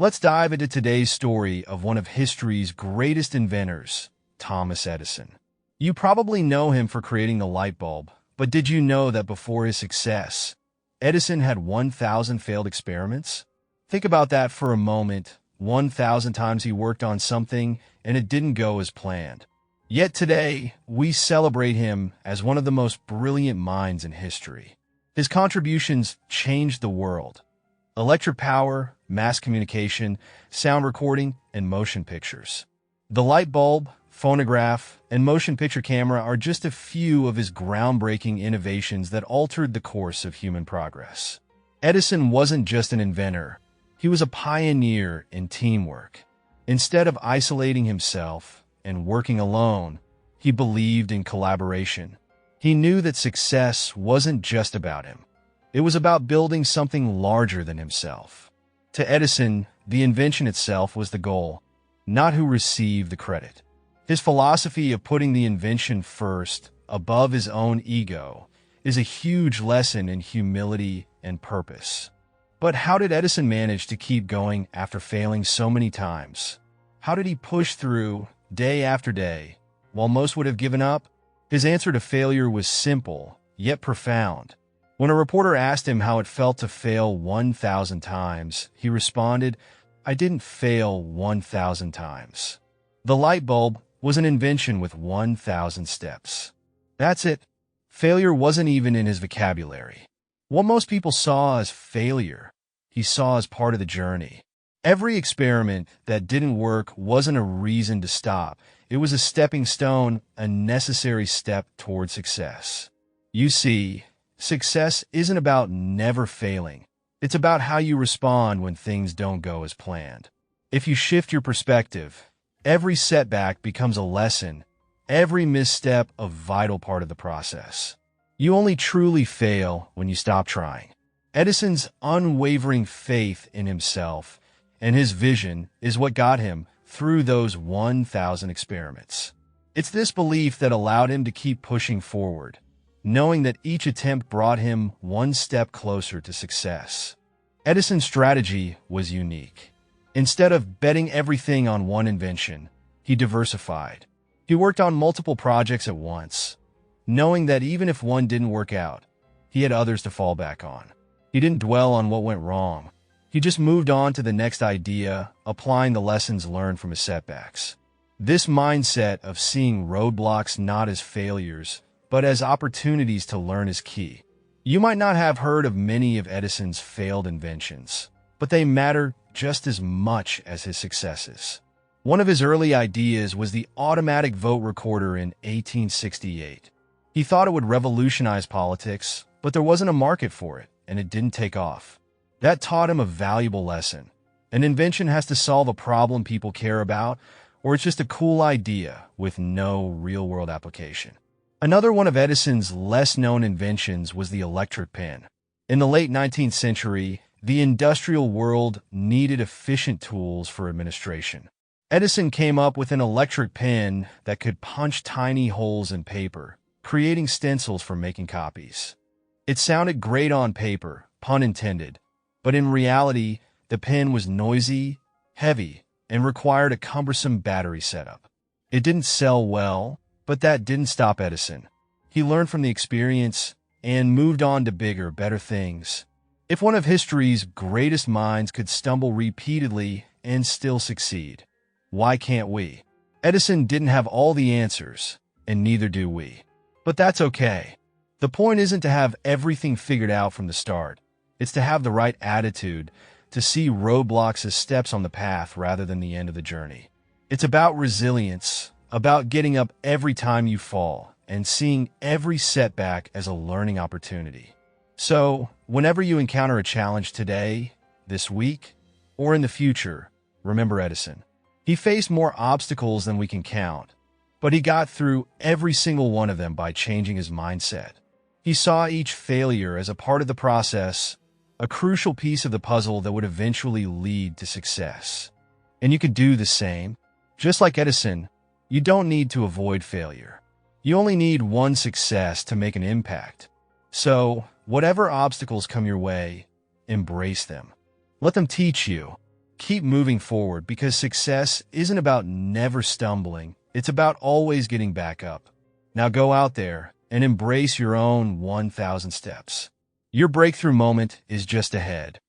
Let's dive into today's story of one of history's greatest inventors, Thomas Edison. You probably know him for creating the light bulb, but did you know that before his success, Edison had 1,000 failed experiments? Think about that for a moment. 1,000 times he worked on something and it didn't go as planned. Yet today, we celebrate him as one of the most brilliant minds in history. His contributions changed the world. Electric power, mass communication, sound recording, and motion pictures. The light bulb, phonograph, and motion picture camera are just a few of his groundbreaking innovations that altered the course of human progress. Edison wasn't just an inventor. He was a pioneer in teamwork. Instead of isolating himself and working alone, he believed in collaboration. He knew that success wasn't just about him. It was about building something larger than himself. To Edison, the invention itself was the goal, not who received the credit. His philosophy of putting the invention first, above his own ego, is a huge lesson in humility and purpose. But how did Edison manage to keep going after failing so many times? How did he push through day after day, while most would have given up? His answer to failure was simple, yet profound. When a reporter asked him how it felt to fail 1,000 times, he responded, "I didn't fail 1,000 times." The light bulb was an invention with 1,000 steps. That's it. Failure wasn't even in his vocabulary. What most people saw as failure, he saw as part of the journey. Every experiment that didn't work wasn't a reason to stop. It was a stepping stone, a necessary step toward success. You see, success isn't about never failing. It's about how you respond when things don't go as planned. If you shift your perspective, every setback becomes a lesson, every misstep a vital part of the process. You only truly fail when you stop trying. Edison's unwavering faith in himself and his vision is what got him through those 1,000 experiments. It's this belief that allowed him to keep pushing forward, knowing that each attempt brought him one step closer to success. Edison's strategy was unique. Instead of betting everything on one invention, he diversified. He worked on multiple projects at once, knowing that even if one didn't work out, he had others to fall back on. He didn't dwell on what went wrong. He just moved on to the next idea, applying the lessons learned from his setbacks. This mindset of seeing roadblocks not as failures, but as opportunities to learn is key. You might not have heard of many of Edison's failed inventions, but they matter just as much as his successes. One of his early ideas was the automatic vote recorder in 1868. He thought it would revolutionize politics, but there wasn't a market for it, and it didn't take off. That taught him a valuable lesson. An invention has to solve a problem people care about, or it's just a cool idea with no real-world application. Another one of Edison's less-known inventions was the electric pen. In the late 19th century, the industrial world needed efficient tools for administration. Edison came up with an electric pen that could punch tiny holes in paper, creating stencils for making copies. It sounded great on paper, pun intended, but in reality, the pen was noisy, heavy, and required a cumbersome battery setup. It didn't sell well, but that didn't stop Edison. He learned from the experience and moved on to bigger, better things. If one of history's greatest minds could stumble repeatedly and still succeed, why can't we? Edison didn't have all the answers, and neither do we. But that's okay. The point isn't to have everything figured out from the start. It's to have the right attitude, to see roadblocks as steps on the path rather than the end of the journey. It's about resilience, about getting up every time you fall, and seeing every setback as a learning opportunity. So, whenever you encounter a challenge today, this week, or in the future, remember Edison. He faced more obstacles than we can count, but he got through every single one of them by changing his mindset. He saw each failure as a part of the process, a crucial piece of the puzzle that would eventually lead to success. And you could do the same. Just like Edison, you don't need to avoid failure. You only need one success to make an impact. So, whatever obstacles come your way, embrace them. Let them teach you. Keep moving forward because success isn't about never stumbling. It's about always getting back up. Now go out there and embrace your own 1,000 steps. Your breakthrough moment is just ahead.